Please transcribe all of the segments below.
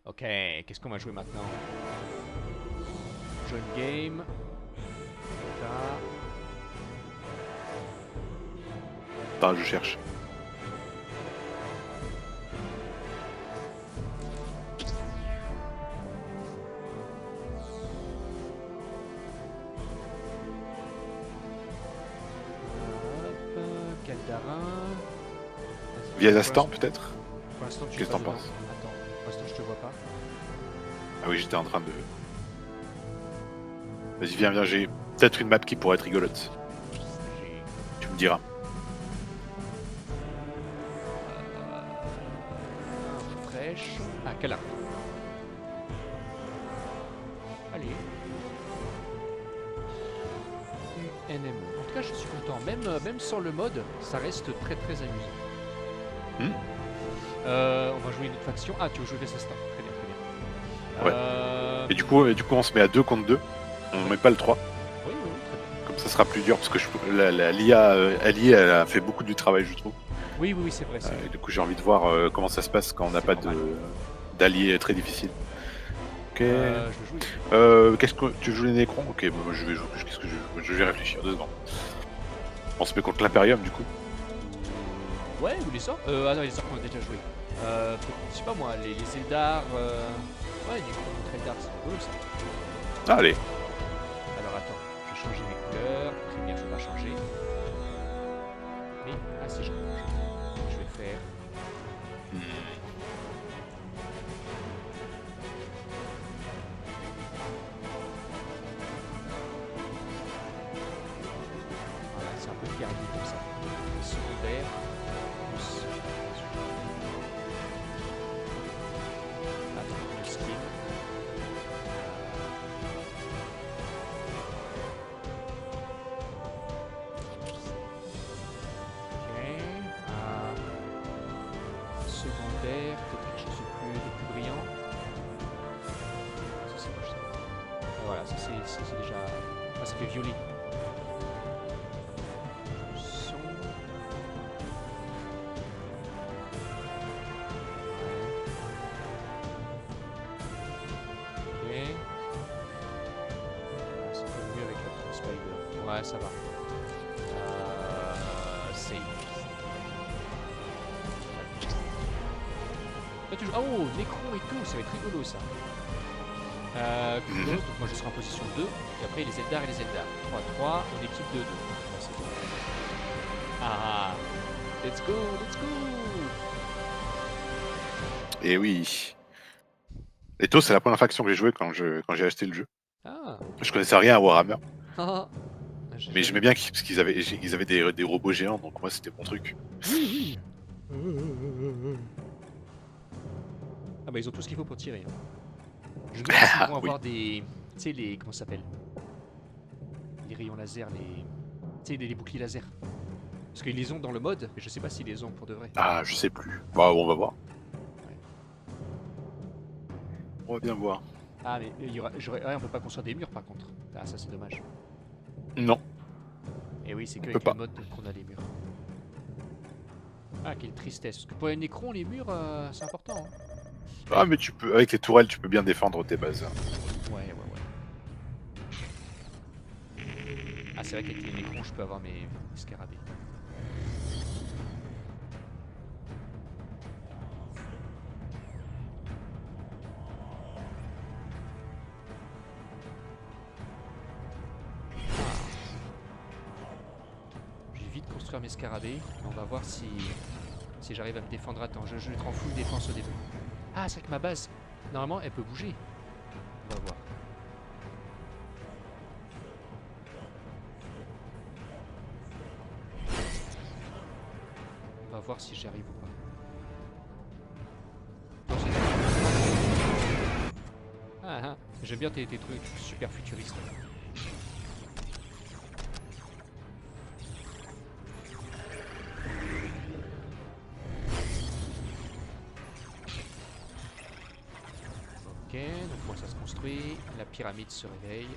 Ok, qu'est-ce qu'on va jouer maintenant? Join game. Ça. Attends, je cherche. Hop, Caldarin. Via Zastan peut-être. Pour l'instant, tu es Qu'est-ce que pas t'en dedans. penses? Attends, pour l'instant, je te vois pas. Ah oui, j'étais en train de... Vas-y, viens, viens, j'ai peut-être une map qui pourrait être rigolote. J'ai. Tu me diras. Fraîche. Ah, Caldarin. Allez. NMO. En tout cas, je suis content. Même sans le mode, ça reste très très amusant. Hmm. On va jouer une autre faction. Ah, tu veux jouer l'assassin. Très bien, très bien. Ouais. Et du coup, on se met à 2 contre 2. On Oui. met pas le 3. Oui, oui, oui, très bien. Comme ça sera plus dur parce que l'IA alliée, elle a fait beaucoup du travail, je trouve. Oui, oui, oui, c'est vrai, c'est vrai. Et du coup, j'ai envie de voir comment ça se passe quand on n'a C'est pas normal. d'alliés très difficiles. Ok. Je le joue ici. Qu'est-ce que tu joues les Nécrons? Ok, bon, moi, je vais jouer. Qu'est-ce que je joue? Je vais réfléchir 2 secondes. On se met contre l'Imperium du coup. Ouais, ou les orques. Ah non, les orques on a déjà joué. Je sais pas moi, les Eldar. Ouais, du coup, contre Eldar, c'est rigolo ça. Ah, allez. Alors attends, je vais changer mes couleurs. Très bien, je vais pas changer. Mais, ah si, je vais faire. Voilà, c'est un peu garni comme ça. Secondaire. Plus. Attends, le skin. Ok. Secondaire, peut-être quelque chose de plus brillant. Ça c'est moche ça. Voilà, ça c'est déjà. Ah, ça fait violet. Son. Ok. C'est un peu mieux avec la Spider. Ouais, ça va. Save. Toi, tu joues. Oh, Necron et tout, ça va être rigolo ça. Donc moi je serai en position 2. Et après les Eldar et les Eldar. 3-3, on équipe 2-2. Bon, c'est bon. Ah, let's go, let's go. Et oui. Leto, c'est la première faction que j'ai joué quand j'ai acheté le jeu. Ah, Je connaissais rien à Warhammer. ah, j'ai Mais jamais j'aimais vu. bien parce qu'ils avaient des robots géants, donc moi c'était mon truc. Oui, oui. Ah bah ils ont tout ce qu'il faut pour tirer, hein. Je me demande s'ils Ah vont oui. avoir des. Tu sais, les. Comment ça s'appelle? Les rayons laser, les. Tu sais, les boucliers laser. Parce qu'ils les ont dans le mode, mais je sais pas s'ils les ont pour de vrai. Ah, je sais plus. Bon, on va voir. Ouais. On va bien voir. Ah, mais ouais, on peut pas construire des murs par contre. Ah, ça c'est dommage. Non, Et oui, c'est on peut qu'avec le pas. mode qu'on a les murs. Ah, quelle tristesse. Parce que pour les Nécrons, les murs, c'est important, hein. Ah, mais tu peux, avec les tourelles, tu peux bien défendre tes bases. Ouais, ouais, ouais. Ah, c'est vrai qu'avec les Nécrons, je peux avoir mes scarabées. Je vais vite construire mes scarabées. On va voir si j'arrive à me défendre à temps. Je vais être en full défense au début. Ah, c'est vrai que ma base, normalement, elle peut bouger. On va voir. On va voir si j'y arrive ou pas. Non, ah, ah. J'aime bien tes trucs super futuristes. Ok, donc moi ça se construit. La pyramide se réveille.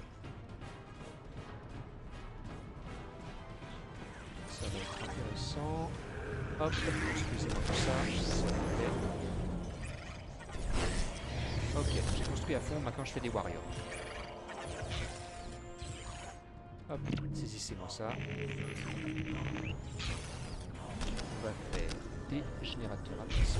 Ça va être intéressant. Hop, construisez-moi tout ça. S'il vous plaît. Ok, j'ai construit à fond, maintenant je fais des warriors. Hop, saisissez-moi ça. On va faire des générateurs à plasma.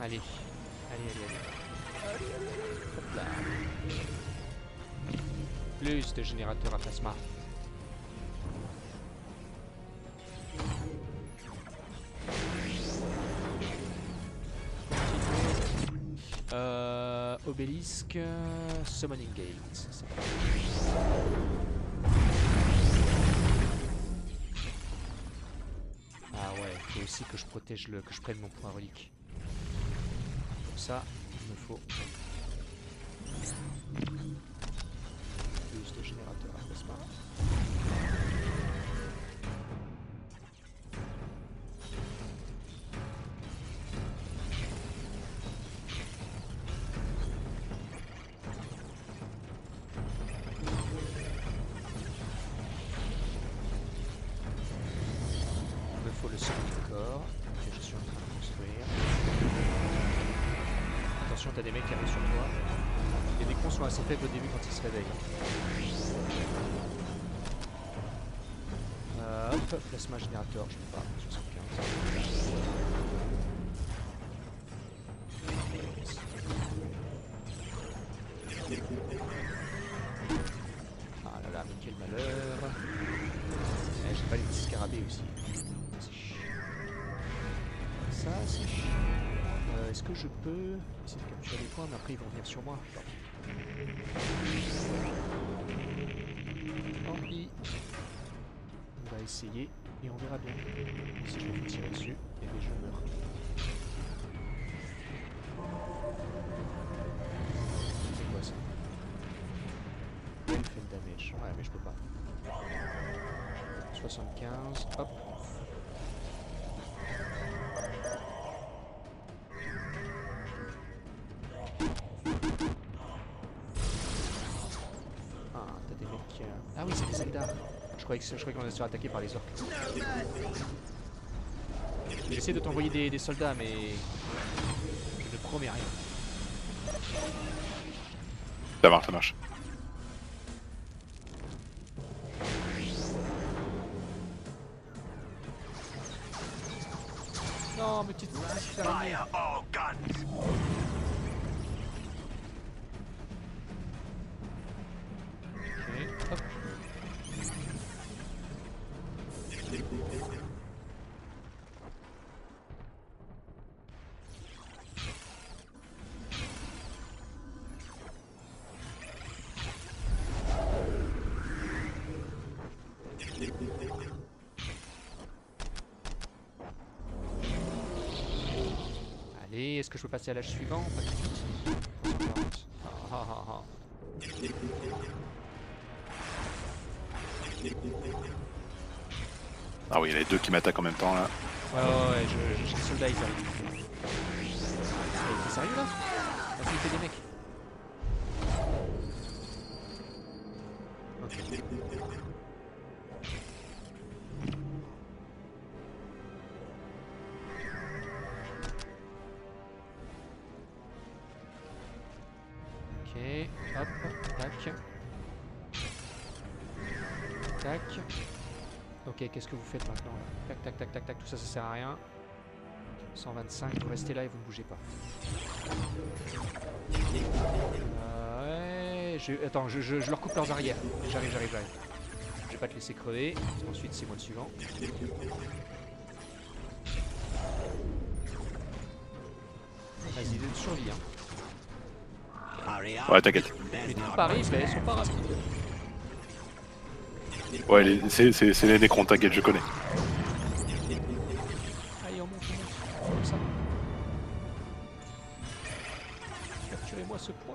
Allez, allez. Hop là. Plus de générateurs à plasma. Obélisque, Summoning Gate. C'est parti. Ah ouais, il faut aussi que je protège que je prenne mon point relique. Pour ça, il me faut plus de générateurs à plasma. Il me faut le summoning core que je suis en train de construire. Attention, t'as des mecs qui arrivent sur toi. Les décons sont assez faibles au début quand ils se réveillent. Hop, plasma générateur, je peux pas, 75. Ah là là, mais quel malheur. J'ai pas les petits scarabées aussi. C'est chiant. Ça, c'est chiant. Est-ce que je peux essayer de capturer les points, mais après ils vont venir sur moi. Tant pis. On va essayer et on verra bien. Si je me fais tirer dessus, et bien je meurs. C'est quoi ça? Elle fait le damage. Ouais, mais je peux pas. 75, hop. Ah, t'as des mecs... Ah oui, c'est des Eldar. Je croyais qu'on allait se faire attaquer par les orques. J'essaie de t'envoyer des soldats, mais je ne promets rien. Ça marche, ça marche. Non, mais petite araignée. Ok, hop. Allez, est-ce que je peux passer à l'âge suivant? Pas tout de suite. 340. Ah oui, il y a les deux qui m'attaquent en même temps là. Ouais, j'ai le soldat, ils arrivent. T'es sérieux là? Vas-y, fais des mecs. Ok. Ok, hop, tac. Tac. Ok, qu'est-ce que vous faites maintenant là? Tac, tout ça, ça sert à rien. 125, vous restez là et vous ne bougez pas. Ouais, attends, je leur coupe leurs arrières. J'arrive. Je vais pas te laisser crever. Ensuite, c'est moi le suivant. Vas-y, de survie, hein. Ouais, t'inquiète. Les troupes arrivent, mais elles sont pas rapides. Ouais, c'est les nécrons, t'inquiète, je connais. Allez, on monte. Comme ça. Capturez-moi ce point.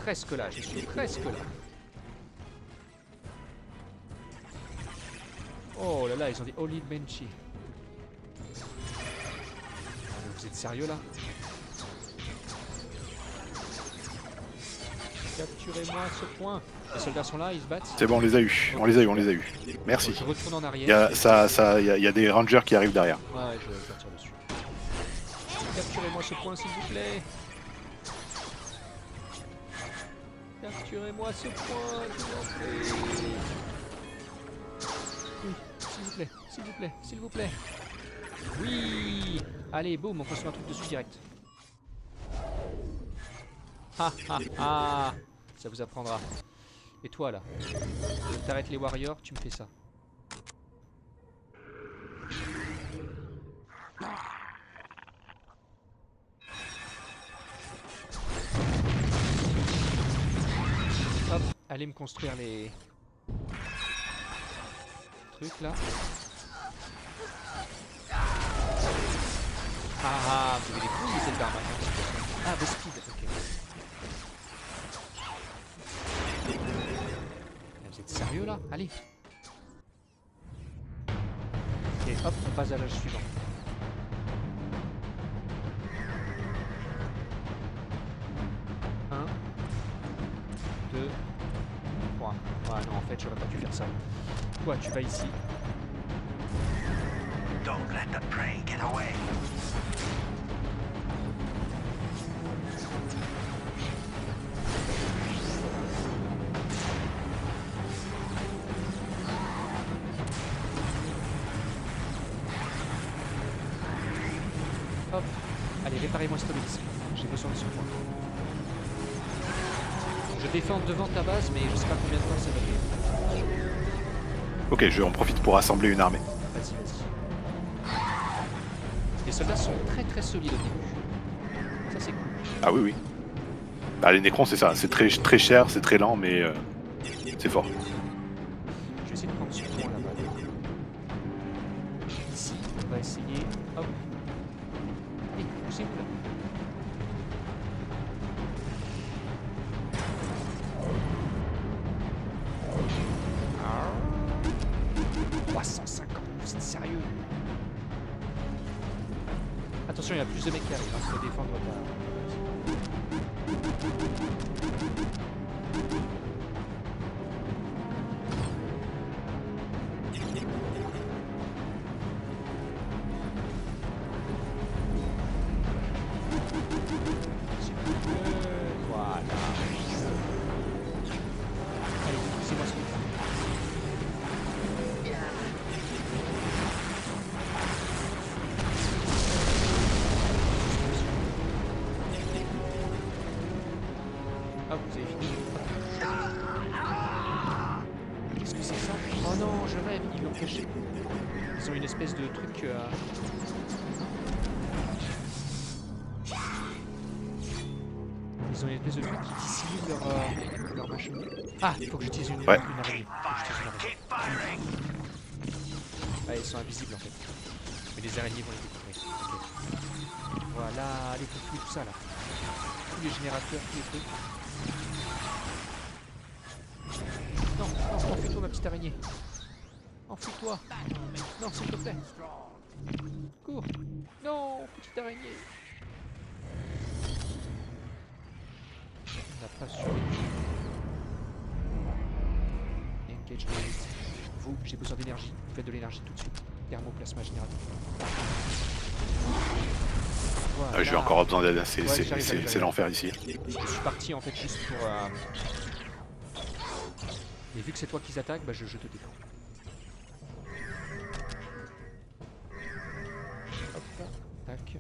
presque là, je suis presque là. Oh là là, ils ont des Holy Banshee. Vous êtes sérieux là? Capturez-moi ce point. Les soldats sont là, ils se battent. C'est bon, on les a eu, on les a eu, on les a eu. Merci. Je retourne en Il arrière. y a, il y a des rangers qui arrivent derrière. Ouais, je vais tire dessus. Capturez-moi ce point s'il vous plaît. Capturez-moi ce point, s'il vous plaît. Oui, s'il vous plaît, s'il vous plaît, s'il vous plaît. Oui. Allez, boum, on construit un truc dessus direct. Ha ha ha. Ça vous apprendra. Et toi là, t'arrêtes les warriors, tu me fais ça. Hop, allez me construire les trucs là. Ah, vous avez des couilles les soldats maintenant. Ah, vos speed, ok. Vous êtes sérieux là? Allez. Et hop, on passe à l'âge suivant. Un, 2, 3. Ah non, en fait, j'aurais pas dû faire ça. Toi, tu vas ici. Don't let the prey get away. Hop. Allez, réparez-moi cet obélisque. J'ai besoin de ce point. Je défends devant ta base, mais je sais pas combien de temps ça va durer. Ok, je en profite pour assembler une armée. Vas-y, vas-y. Les soldats sont très très solides au début. Ça c'est cool. Ah oui, oui. Ah, les Necrons, c'est ça. C'est très, très cher, c'est très lent, mais c'est fort. Je vais essayer de prendre ce point là-bas. Ici, on va essayer. Hop. Allez, poussez-vous là. Ah. 350, vous êtes sérieux? Attention, il y a plus de mecs qui arrivent, il faut défendre voilà. Allez, c'est moi ce que ah, vous avez fini. Qu'est-ce que c'est ça? Oh non, je rêve, ils l'ont caché. Ils ont une espèce de truc... Ils ont une espèce de truc qui dissimule leur machin. Ah, il faut que j'utilise une araignée. Faut que j'utilise une araignée. Ah, ils sont invisibles en fait. Mais les araignées vont les découvrir. Ok. Voilà, allez, construis tout ça là. Tous les générateurs, tous les trucs. Non, non, enfuis-toi ma petite araignée. Enfuis-toi. Non, s'il te plaît. Cours. Non, petite araignée. On n'a pas survécu. Engage Elite. Vous, j'ai besoin d'énergie. Vous faites de l'énergie tout de suite. Thermoplasma générateur. Voilà. Ah, je vais encore avoir besoin d'aide. Ouais, C'est l'enfer ici. Je suis parti en fait juste pour... Et vu que c'est toi qui attaques, bah je te défends. Hop, tac.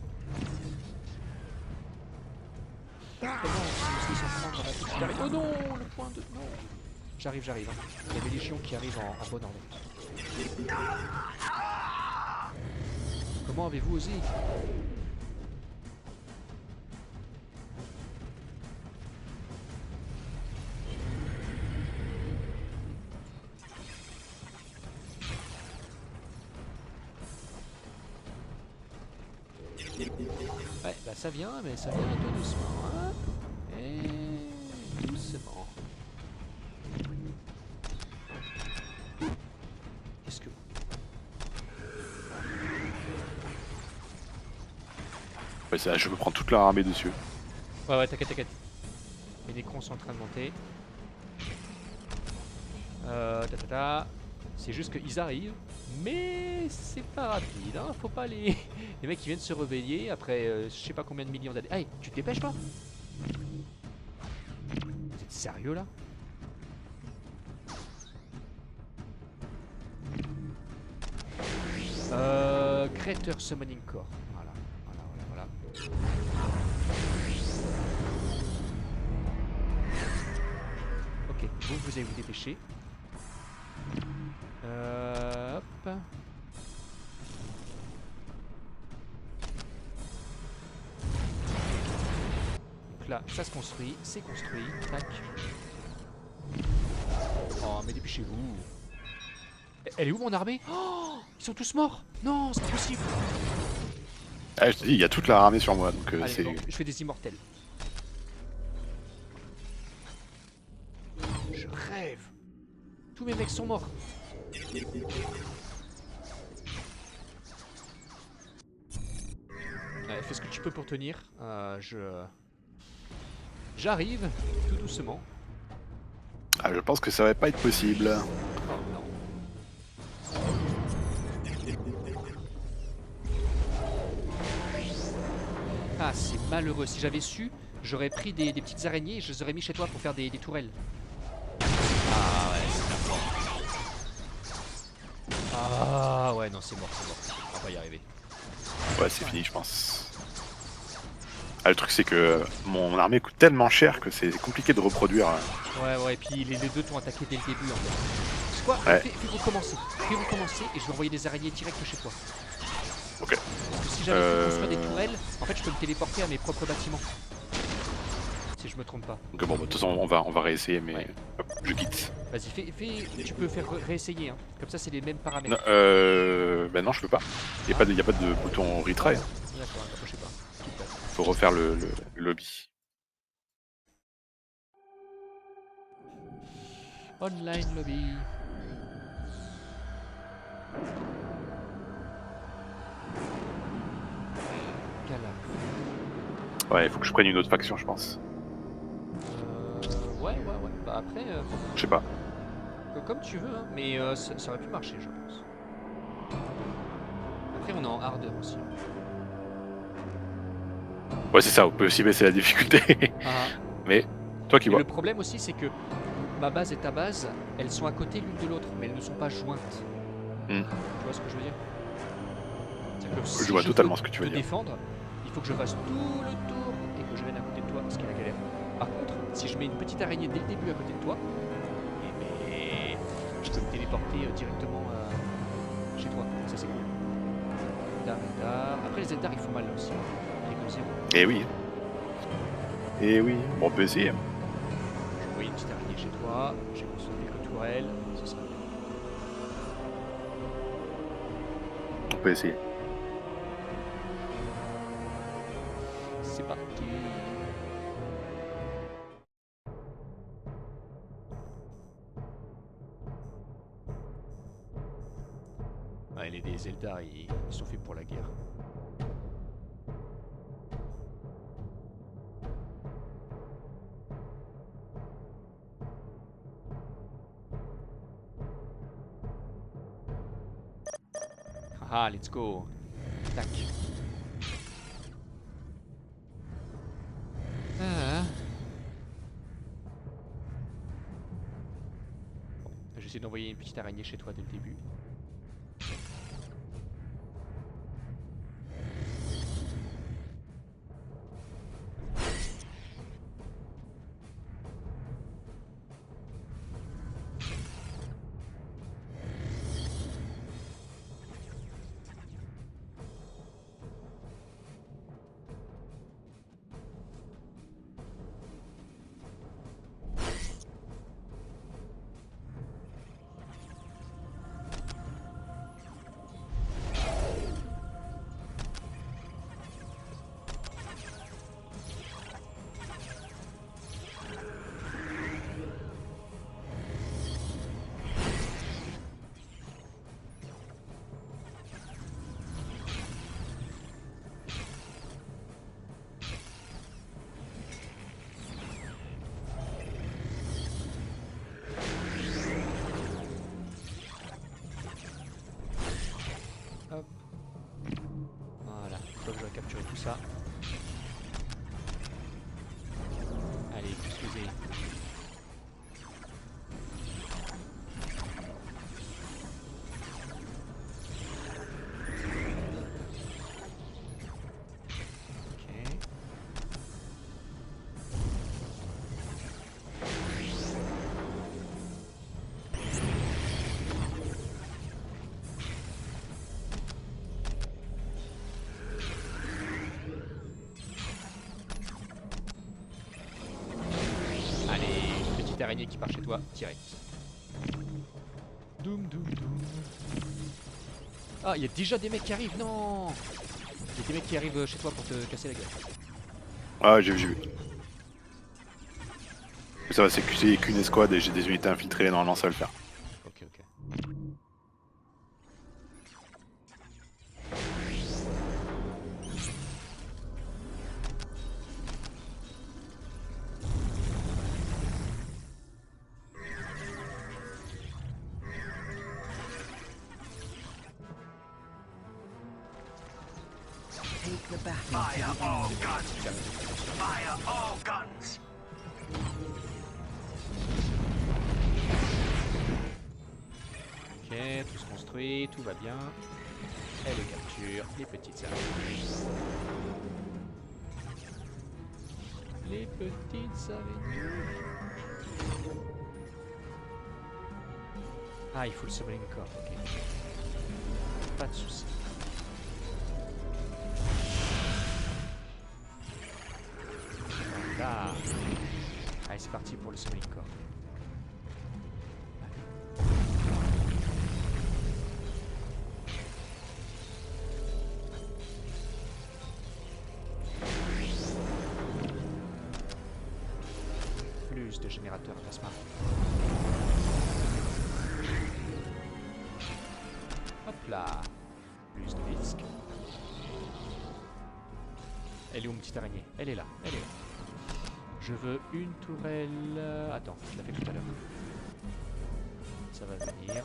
Comment ils sont prendre dans la petite araignée? Oh non, le point de... Non. J'arrive, j'arrive. Hein. Il y a des légions qui arrivent en bon ordre. Comment avez-vous osé? Ouais, bah ça vient, mais ça vient un peu doucement. Hein. Et Ouais, ça, je me prends toute leur armée dessus. Ouais, t'inquiète, t'inquiète. Les Nécrons sont en train de monter. C'est juste qu'ils arrivent, mais c'est pas rapide, hein. Faut pas les... Les mecs qui viennent se réveiller après je sais pas combien de millions d'années. Hey, tu te dépêches pas? Vous êtes sérieux là? Creator Summoning Core. Voilà. Ok, vous allez vous dépêcher. Hop. Donc là, ça se construit, c'est construit. Tac. Oh, mais dépêchez-vous. Elle est où mon armée? Oh, ils sont tous morts. Non, c'est pas possible. Ah, je te dis, il y a toute leur armée sur moi, donc Allez, c'est... bon, je fais des immortels. Je rêve. Tous mes mecs sont morts. Ouais, fais ce que tu peux pour tenir. J'arrive, tout doucement. Ah, je pense que ça va pas être possible. Oh non. Ah, c'est malheureux. Si j'avais su, j'aurais pris des petites araignées et je les aurais mis chez toi pour faire des tourelles. Ah ouais, c'est bien fort. Ah ouais, non, c'est mort, c'est mort. On va pas y arriver. Ouais, c'est fini, je pense. Ah, le truc, c'est que mon armée coûte tellement cher que c'est compliqué de reproduire. Ouais, et puis les deux t'ont attaqué dès le début en fait. C'est quoi? Ouais. Fais recommencer. Fais recommencer et je vais envoyer des araignées direct chez toi. Ok. Parce que si j'avais pu construire des tourelles, en fait je peux me téléporter à mes propres bâtiments. Si je me trompe pas. Donc bon, bah, de toute façon, on va réessayer, mais Ouais. hop, je quitte. Vas-y, tu peux faire réessayer, hein. Comme ça c'est les mêmes paramètres. Non, bah non, je peux pas. Y a pas de bouton retry. D'accord, je sais pas. Faut refaire le lobby. Online lobby. Galère. Ouais, il faut que je prenne une autre faction, je pense. Ouais. Bah après, Je sais pas. comme tu veux, hein. Mais ça aurait pu marcher, je pense. Après, on est en hardeur aussi. Ouais, c'est ça, on peut aussi baisser la difficulté. Ah. Mais, toi qui Et vois. le problème aussi, c'est que ma base et ta base, elles sont à côté l'une de l'autre, mais elles ne sont pas jointes. Tu vois ce que je veux dire? C'est-à-dire que si Je vois totalement ce que tu veux te dire. défendre, il faut que je fasse tout le tour et que je vienne à côté de toi, ce qui est la galère. Par contre, si je mets une petite araignée dès le début à côté de toi, eh ben, je peux me téléporter directement chez toi. Ça c'est cool. Eldar. Après les Eldar ils font mal là aussi. Les comme zéro. Eh oui. Eh oui. Bon, on peut essayer. Je vais envoyer une petite araignée chez toi. J'ai construit quelques tourelles. Ce sera bien. On peut essayer. C'est parti. Ouais, les Eldar, ils sont faits pour la guerre. Ah, let's go. Tac. Ah. Bon, j'essaie d'envoyer une petite araignée chez toi dès le début. araignée qui part chez toi, direct. Doum doum doum. Ah, il y a déjà des mecs qui arrivent, non! Il y a des mecs qui arrivent chez toi pour te casser la gueule. Ah, j'ai vu. Ça va, c'est qu'une escouade et j'ai des unités infiltrées, normalement ça va le faire. Ok, ok. Take the battle. Fire all guns! Fire all guns! Ok, tout se construit, tout va bien. Elle le capture, les petites araignées. Les petites araignées. Ah, il faut le summoning core, ok. Pas de soucis. Là. Allez, c'est parti pour le summoning core. Plus de générateurs plasma. Hop là. Plus de disques. Elle est où, mon petite araignée? Elle est là, elle est là. Je veux une tourelle... Attends, je l'ai fait tout à l'heure. Ça va venir.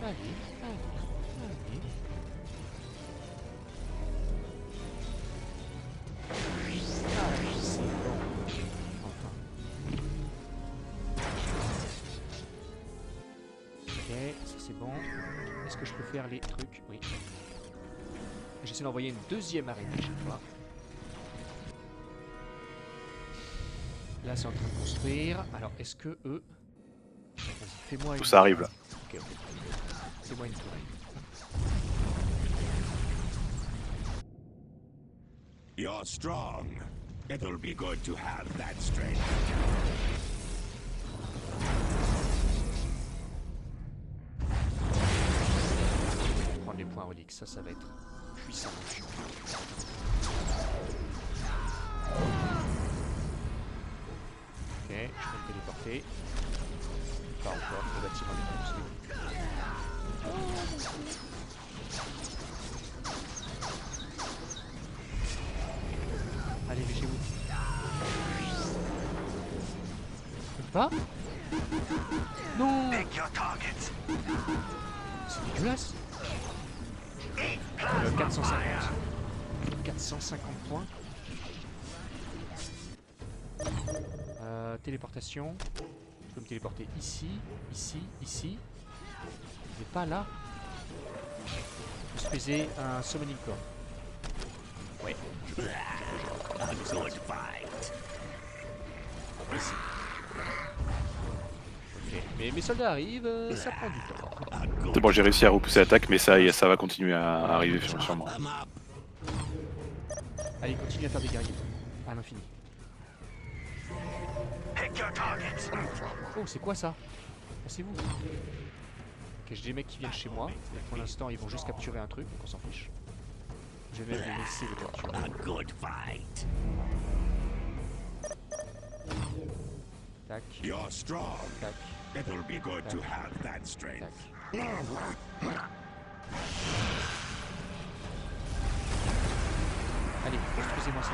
Allez, allez, allez. Ah, c'est bon. Enfin. Ok, ça c'est bon. Est-ce que je peux faire les trucs? Oui. J'essaie d'envoyer une deuxième araignée à chaque fois. Là c'est en train de construire. Alors est-ce que eux... Vas-y, fais-moi une... Tout ça arrive là. Ok, ok. Fais-moi une tourelle. You're strong. It'll be good to have that strength. Prendre les points reliques, ça va être puissant. Ok, je vais me téléporter. Pas encore, le bâtiment est construit. Allez, chez vous. Pas? Non! Pick your targets. C'est dégueulasse! 450. 450 points. Téléportation. Je peux me téléporter ici, ici, ici. Mais pas là. Je peux peser un summoning core. Ouais. Ici. Ok. Mais mes soldats arrivent, ça prend du temps. C'est bon, j'ai réussi à repousser l'attaque, mais ça va continuer à arriver sûrement. Allez, continue à faire des guerriers. À l'infini. Pick your targets. Oh, c'est quoi ça? Pensez-vous? Ok, j'ai des mecs qui viennent chez moi. Mais pour l'instant, ils vont juste capturer un truc, donc on s'en fiche. Je vais même les laisser le capturer. A good fight. Tac, You're strong. tac, It'll be good to have that strength. tac. Allez, construisez-moi ça.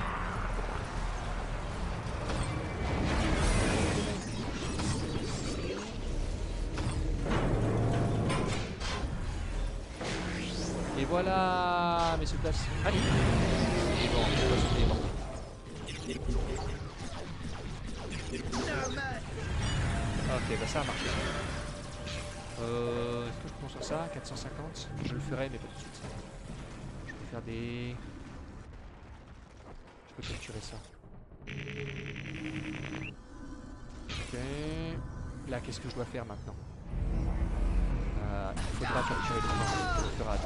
Et voilà, messieurs places. Allez. Et bon, on va se téléporter. Ok, bah ça a marché. Est-ce que je prends sur ça? 450? Je le ferai, mais pas tout de suite. Je peux faire des... peux capturer ça. Ok. Là, qu'est-ce que je dois faire maintenant? Il faudra capturer le point. On le fera.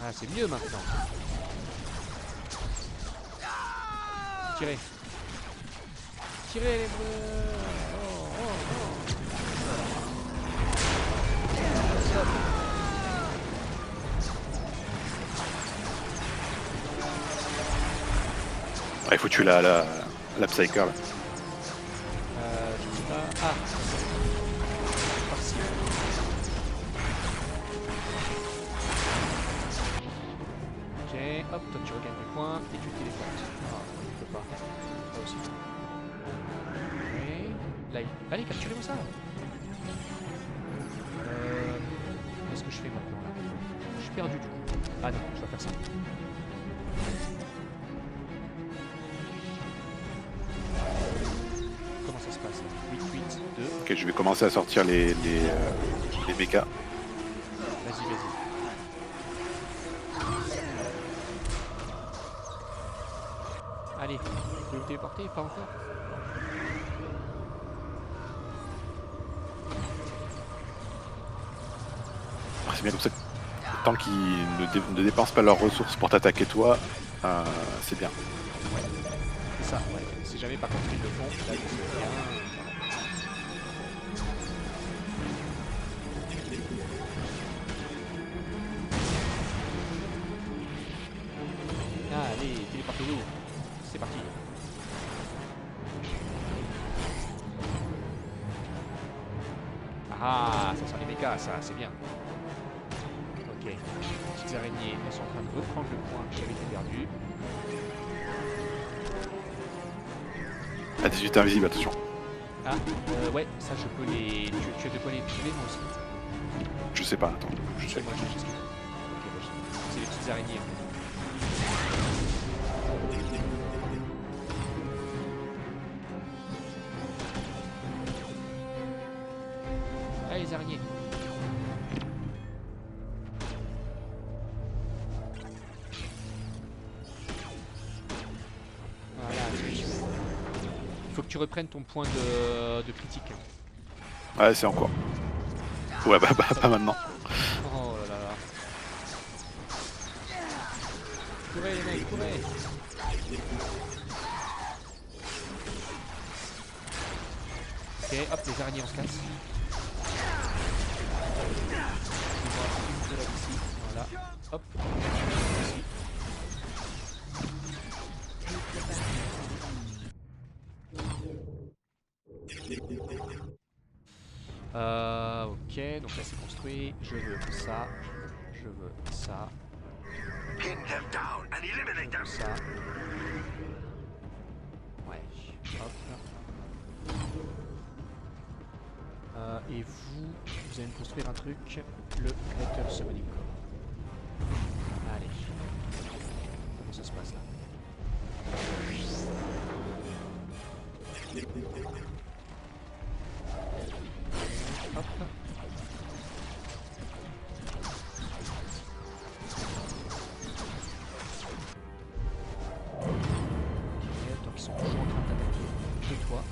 Ah, c'est mieux maintenant. Tirez. Tirez les bleus. Oh, oh, oh. Stop. Il faut tuer la Psyker là. Je sais pas. Ah. Par-ci. Ok, hop, toi tu regagnes des points et tu te téléportes. Ah, je peux pas. Là aussi. Ok. Là, allez, capturez-moi ça. Qu'est-ce que je fais maintenant là? Je suis perdu du coup. Ah non, je dois faire ça. Comment ça se passe? 8, 8, 2. Ok, je vais commencer à sortir les mechas. Vas-y, vas-y. Allez, vous pouvez vous téléporter? Pas encore? C'est bien comme ça. Tant qu'ils ne dépensent pas leurs ressources pour t'attaquer toi, c'est bien. C'est ça, ouais. Si jamais par contre ils le font, là ils sont bien. Ah, allez, téléportez-vous. C'est parti. Ah, ça sent les mechas, ça, c'est bien. Ok. Les petites araignées, elles sont en train de reprendre le point qui avait été perdu. À 18 invisible, attention. Ah, ouais, ça je peux les... Tu as de quoi les tuer, moi aussi? Je sais pas, attends. Je sais. Moi, je sais ce qu'il faut. Ok, bah, c'est les petites araignées. Ah, les araignées. Voilà, il faut que tu reprennes ton point de critique. Ouais, c'est en cours. Ouais, bah, pas maintenant. Oh là là là. Courez les mecs, courez. Ok, hop, les araignées on se casse. Une de là ici, voilà. Hop, ici. Ok, donc là c'est construit. Je veux ça. Je veux ça. Pin them down and eliminate them. Ça. Ouais. Hop. Et vous allez me construire un truc. Le Greater Summoning Core. Allez. Comment ça se passe là? Hop. Donc ils sont toujours en train d'attaquer de toi.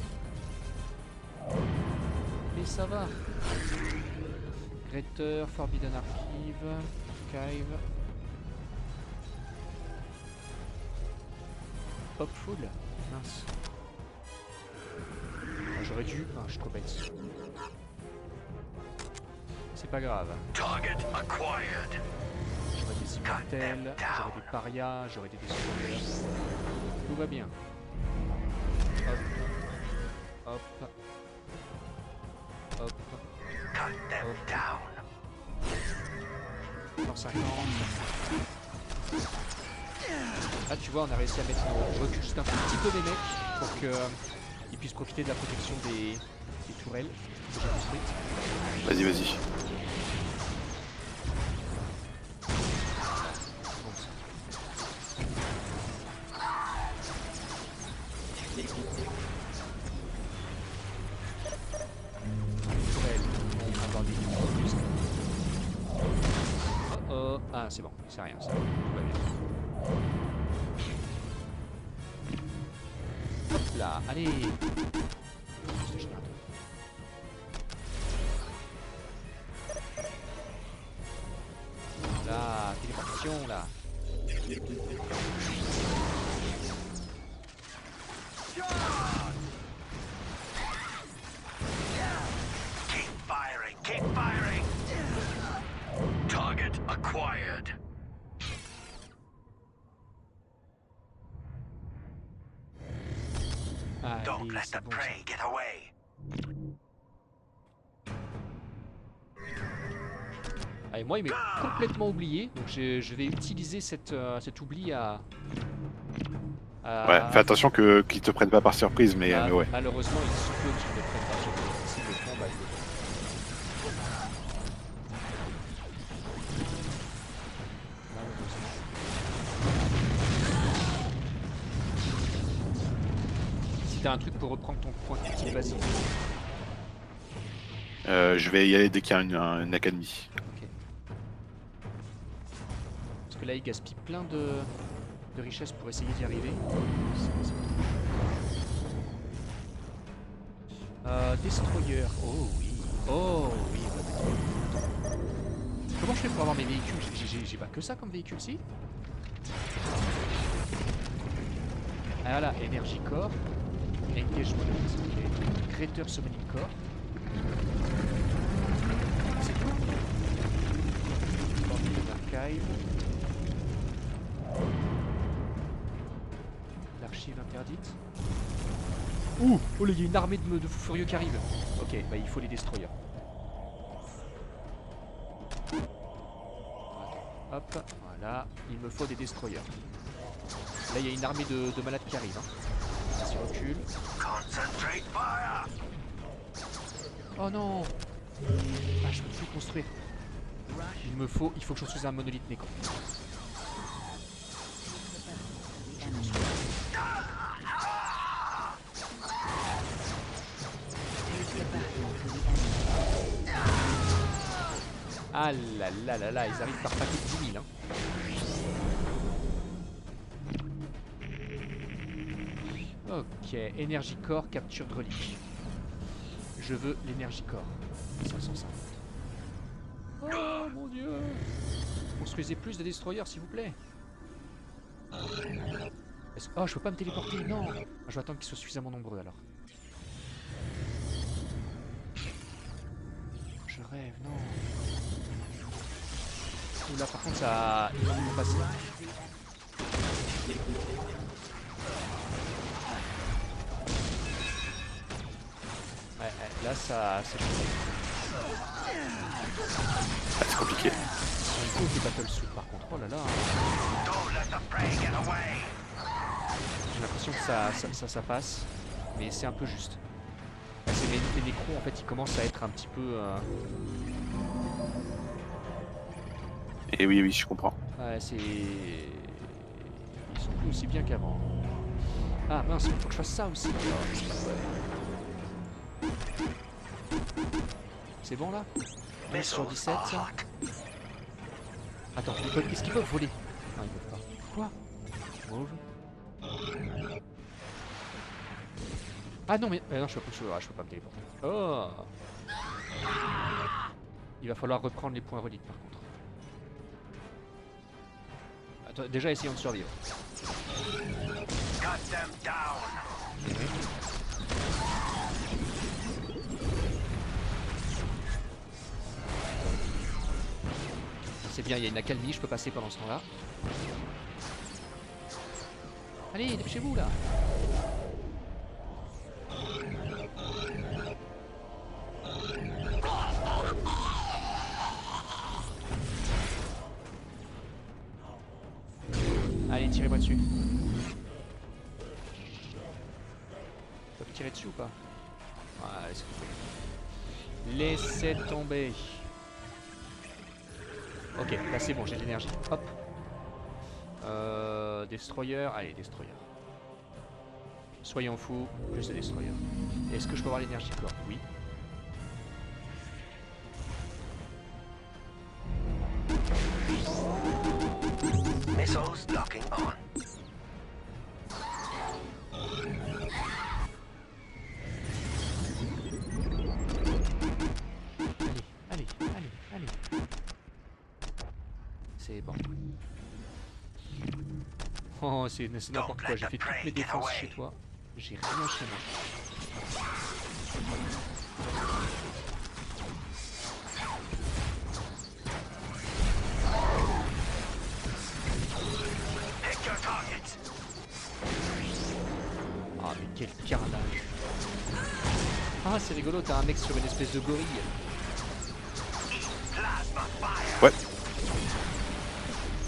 Mais ça va. Greater, Forbidden Archive. Popful. Mince. Ah, j'aurais dû. Ah, je suis trop bête. C'est pas grave. Target acquired. J'aurais des immortels, j'aurais des parias, j'aurais des destructeurs. Tout va bien. Hop. Hop. Hop. Cut them down. 150. Ah tu vois on a réussi à mettre nos... Je recule juste un petit peu mes mecs pour qu'ils puissent profiter de la protection des tourelles que j'ai construites. Vas-y, vas-y. Bon, ça. Tourelles vont avoir des niveaux plus. Oh oh. Ah c'est bon, c'est rien ça. Tout va bien. Hop là, allez. Ce générateur. Là, téléportation là. Keep firing, keep firing. Target acquired. Don't Allez, let c'est the bon, ça. prey get away. Allez, moi il m'est complètement oublié, donc je vais utiliser cet oubli à... Ouais, fais attention qu'ils te prennent pas par surprise, mais ouais. Malheureusement, il se peut qu'ils me prennent par surprise. S'ils le font, bah ils le font. Malheureusement. Si t'as un truc pour reprendre ton point de tir, vas-y. Je vais y aller dès qu'il y a une académie. Ok. Parce que là, il gaspille plein de richesses pour essayer d'y arriver. Destroyer. Oh oui. Oh oui. On va mettre... Comment je fais pour avoir mes véhicules? J'ai pas que ça comme véhicule, si? Ah voilà, Energy Core. Engagement. Ok. Greater Summoning Core. C'est tout. Archive. L'archive interdite. Ouh! Oh là, il y a une armée de fous furieux qui arrive. Ok, bah il faut les destroyers. Hop, voilà. Il me faut des destroyers. Là, il y a une armée de malades qui arrive. Hein. Vas-y, recule. Concentrate fire. Oh non! Ah, je peux plus construire. Il faut que je construise un monolithe nécro. Ah là là là là, ils arrivent par paquet de 10 000. Hein. Ok, Energy Core, capture de relique. Je veux l'Energy Core. 550. Oh mon dieu! Construisez plus de destroyers s'il vous plaît. Oh, je peux pas me téléporter, non! Je vais attendre qu'ils soient suffisamment nombreux alors. Je rêve, non. Ouh là par contre ça... Ils vont nous passer. Ouais, là ça... c'est chaud. Ah, c'est compliqué. Il faut des battle suits par contre, oh là là. Don't let the prey get away. J'ai l'impression que ça passe, mais c'est un peu juste. Les nécros en fait ils commencent à être un petit peu... Et oui, je comprends. Ouais, c'est... Ils sont plus aussi bien qu'avant. Ah mince, il faut que je fasse ça aussi. C'est bon là 12 sur 17. Attends, est-ce qu'ils peuvent voler? Non, ils peuvent pas. Quoi? Move. Ah non, mais non, je peux pas me téléporter. Oh! Il va falloir reprendre les points reliques par contre. Attends, déjà essayons de survivre. Cut them down. C'est bien, il y a une accalmie, je peux passer pendant ce temps-là. Allez, dépêchez-vous là! Allez, tirez-moi dessus. Ils peuvent tirer dessus ou pas? Ouais, laissez tomber. Ok, là c'est bon, j'ai de l'énergie. Hop. Destroyer. Allez, destroyer. Soyons fous, plus de destroyer. Est-ce que je peux avoir l'énergie core? Oui. Missiles locking on. Allez, allez. C'est bon. Oh, c'est n'importe quoi. J'ai fait toutes mes défenses chez toi. J'ai rien chez moi. Pick your targets. Ah, mais quel carnage. Ah, c'est rigolo, t'as un mec sur une espèce de gorille. Plasma fire. Ouais.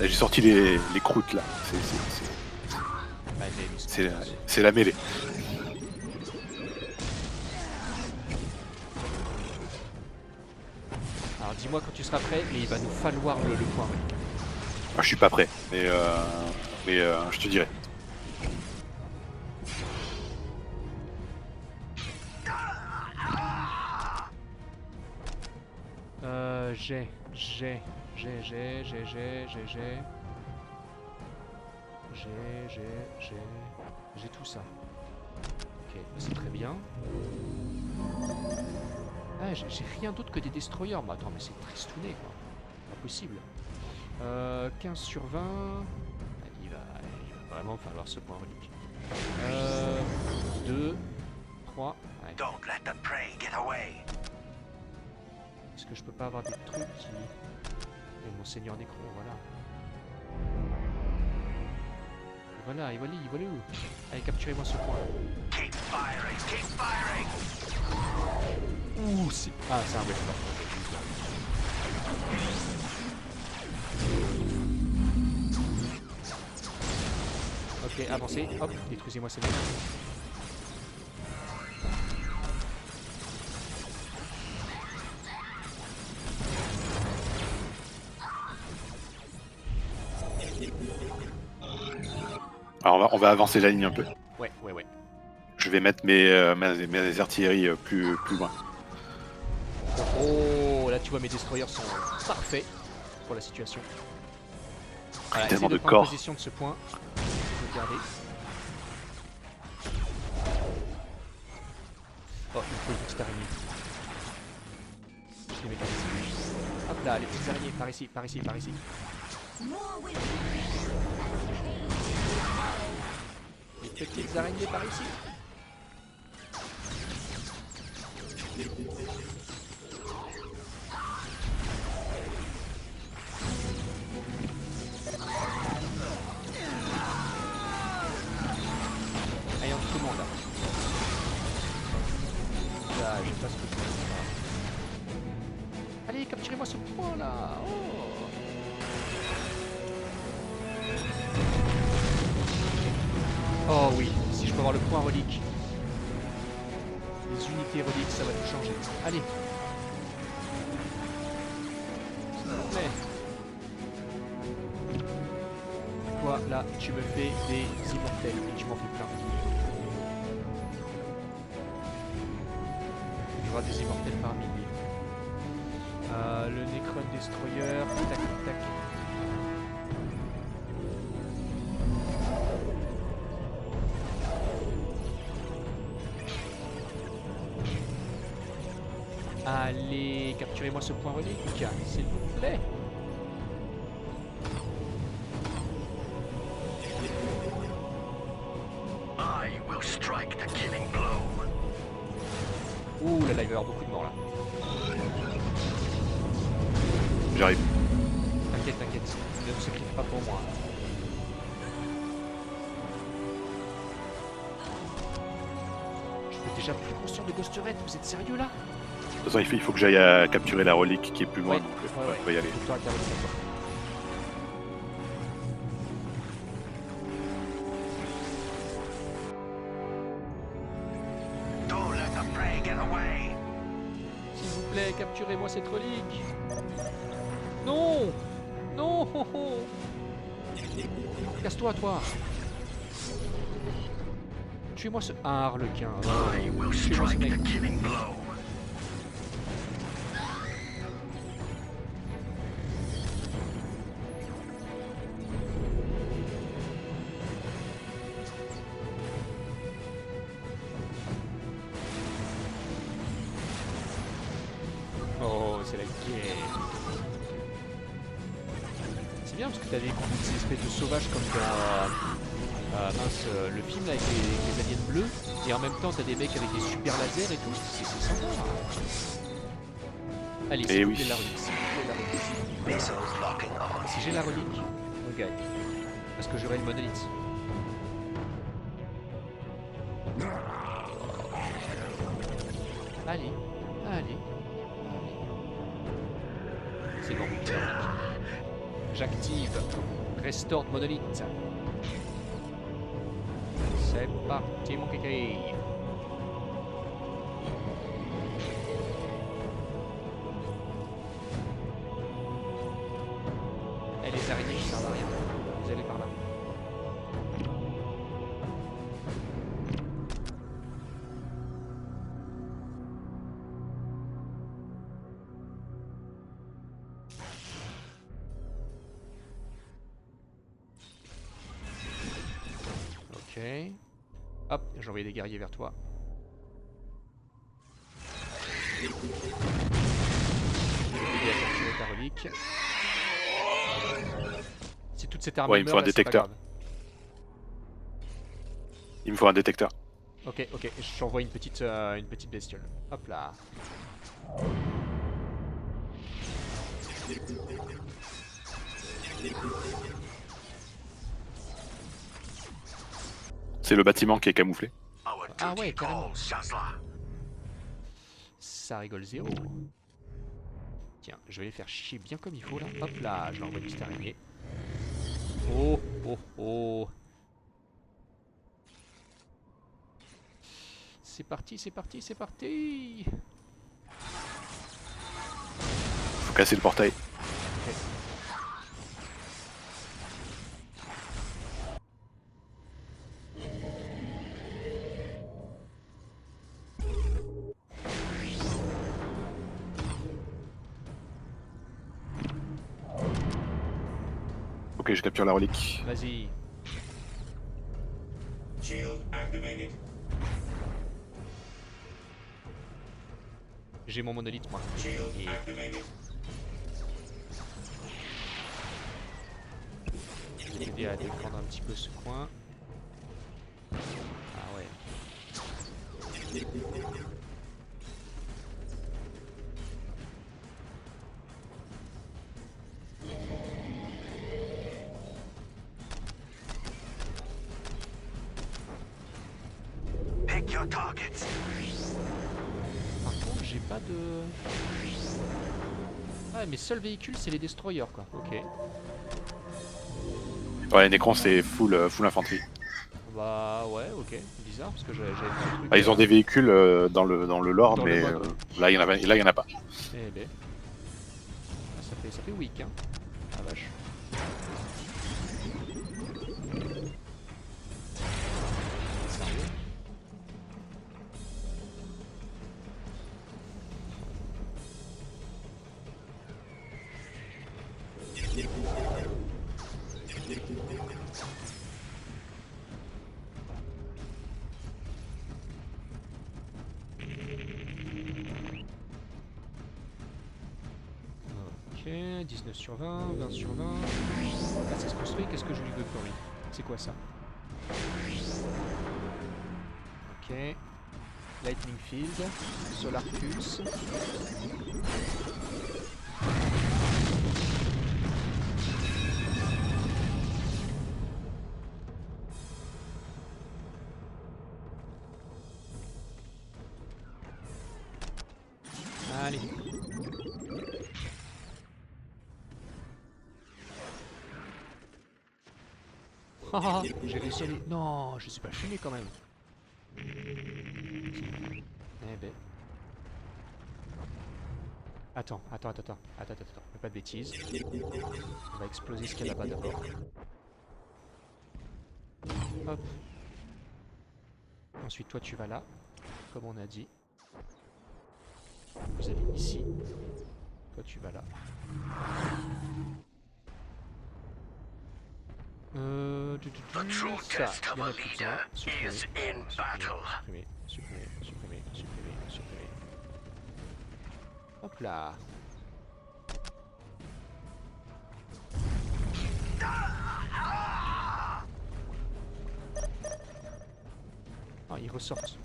Là, j'ai sorti les croûtes là. Bah, mais- C'est la mêlée. Alors dis-moi quand tu seras prêt, mais il va nous falloir le point. Ah, je suis pas prêt, mais je te dirai. J'ai tout ça. Ok, c'est très bien. Ah, j'ai rien d'autre que des destroyers. Mais attends, mais c'est tristouné quoi. Pas possible. 15 sur 20. Il va vraiment falloir ce point relique. 2, 3. Ouais. Don't let the prey get away. Est-ce que je peux pas avoir des trucs qui... Et mon seigneur Nécro, voilà. Et voilà où. Allez, capturez-moi ce point. Keep firing, keep firing. Ouh, c'est... Ah, c'est un western. Ok, avancez. Hop, détruisez-moi ces mecs. Alors on va avancer la ligne un peu. Ouais. Je vais mettre mes artilleries plus loin. Oh, là tu vois mes destroyers sont parfaits pour la situation. Voilà, Tellement essayez de prendre corps. position de ce point. Regardez. Oh, il me faut une petite araignée. Je les mets ici. Hop là, les petites araignées, par ici. Les petites araignées par ici. Allez, on commande là. Là, je sais pas ce que c'est. Allez, capturez-moi ce point là. Oh oui, si je peux avoir le point relique. Les unités reliques, ça va tout changer. Allez. S'il vous plaît. Toi, là, tu me fais des immortels et tu m'en fais plein. Il y aura des immortels par milliers. Le Necron Destroyer, tac tac. Allez, capturez-moi ce point relique, s'il vous plaît. I will strike the killing blow. Ouh là là, il va y avoir beaucoup de morts là. J'arrive. T'inquiète, ne te sacrifie pas pour moi. Je suis déjà plus conscient de Ghost Red, vous êtes sérieux là? De toute façon, il faut que j'aille à capturer la relique qui est plus loin, Ouais, donc ouais. on va y aller. Faut que tu arrêtes avec ça. Don't let the prey get away. S'il vous plaît, capturez-moi cette relique. Non. Non. Casse-toi, toi. Tuez-moi ce... Ah, harlequin. I will Tuez-moi ce strike mec. the killing blow. c'est la guerre. C'est bien parce que t'as des coups de ces espèces de sauvages comme dans le film là, avec les aliens bleus. Et en même temps t'as des mecs avec des super lasers et tout. C'est sympa. Allez, c'est oui. la relique. Missiles locking on. Si j'ai la relique, on gagne. Parce que j'aurai une monolithe. Allez. C'est bon, j'ai la relique. J'active Restored Monolith. C'est parti mon kiki. Et les araignées qui servent à rien. Vous allez par là. Ok. Hop, j'ai envoyé des guerriers vers toi. Aider à capturer ta relique. Si toute cette armée Ouais, il me faut meurt, un là, c'est pas détecteur. grave. Il me faut un détecteur. Ok, je t'envoie une petite bestiole. Hop là. C'est le bâtiment qui est camouflé. Our Ah duty ouais, carrément. calls, Shazla. Ça rigole zéro. Tiens, je vais les faire chier bien comme il faut là. Hop là, je leur envoie une petite araignée. Oh. C'est parti. Faut casser le portail. Ok, je capture la relique. Vas-y. Shield activated. J'ai mon monolithe moi. Shield Et activated. je vais t'aider à défendre un petit peu ce coin. Ah ouais. Pick your targets. Par contre, j'ai pas de... Ah, mes seuls véhicules, c'est les destroyers, quoi. Ok. Ouais, Necron c'est full infanterie. Bah ouais, ok. Bizarre, parce que j'avais fait un truc... Ah, ils ont des véhicules dans le lore, Dans le mais mode, ouais. là il y en a pas. Eh ben... Ah, ça fait weak, hein. Ah vache. Sérieux? Ok, 19 sur 20, 20 sur 20. Ah, ça se construit, qu'est-ce que je lui veux pour lui? C'est quoi ça? Ok. Lightning Field, Solar Pulse. Allez. Ah, j'ai réussi à les... Non, je suis pas fumé quand même. Eh ben. Attends. Fais pas de bêtises. On va exploser ce qu'il y a là-bas d'abord. Hop. Ensuite, toi, tu vas là, comme on a dit. Vous allez ici. Toi, tu vas là. The true Ça, test il of y en a a plus leader un. Supprimer, is in battle. supprimer. Hop là. ils ressortent.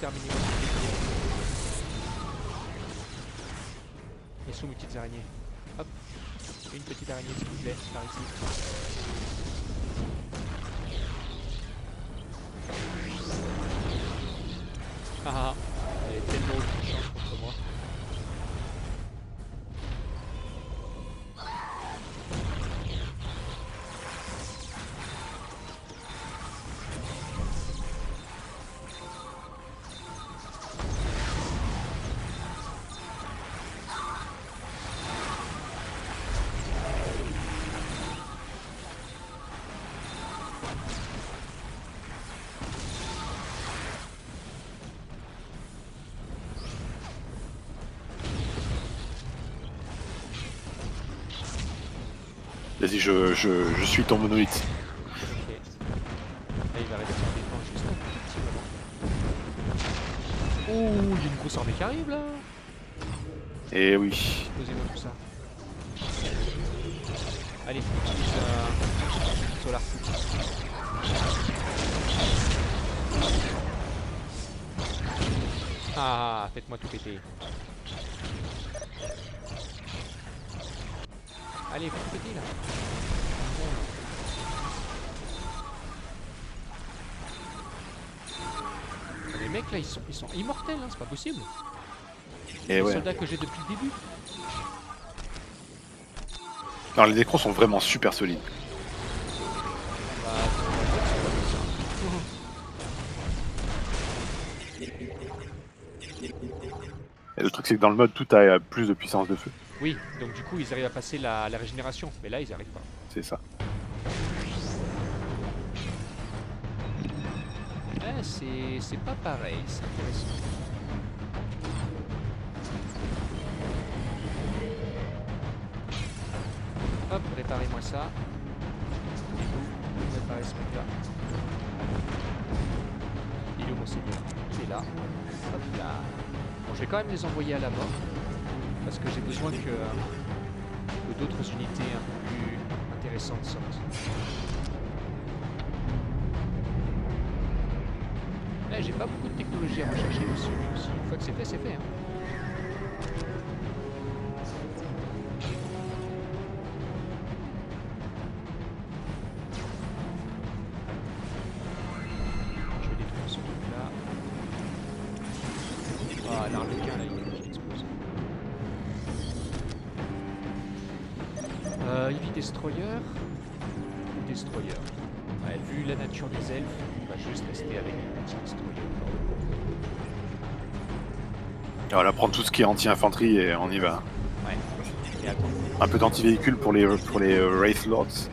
Terminé. Ils sont mes petites araignées. Hop. Une petite araignée s'il vous plaît, par ici. Ah ah, elle est tellement touchante contre moi. Vas-y, je suis ton monolithe. Ok. Là il va rester en défense juste un petit moment. Oh, il y a une grosse armée qui arrive là. Et oui. Posez-moi tout ça. Allez, utilise Solar. Ah, faites-moi tout péter. Allez, faites tout péter là. Les mecs là, ils sont immortels, hein, c'est pas possible. Et Les ouais. soldats que j'ai depuis le début. Non, les Necrons sont vraiment super solides. Bah, Et le truc, c'est que dans le mode, tout a plus de puissance de feu. oui, donc du coup ils arrivent à passer la régénération, mais là ils arrivent pas. C'est ça. C'est pas pareil, c'est intéressant. Hop, réparez-moi ça. Et vous, réparez ce mec là. Il est où mon seigneur? Il est là. Hop là. Bon, je vais quand même les envoyer à la mort. Parce que j'ai besoin que d'autres unités un peu plus intéressantes sortent. Eh, j'ai pas beaucoup de technologie à rechercher aussi. Une fois que c'est fait, c'est fait. Hein. Je vais détruire ce truc là. Ah, l'arlequin là, il explose. Heavy Destroyer. Destroyer. Ouais, vu la nature des elfes, on va juste rester avec un petit destroyer. Et on va prendre tout ce qui est anti-infanterie et on y va. Ouais. Et attends. Un peu d'anti-véhicule pour les Wraith Lords.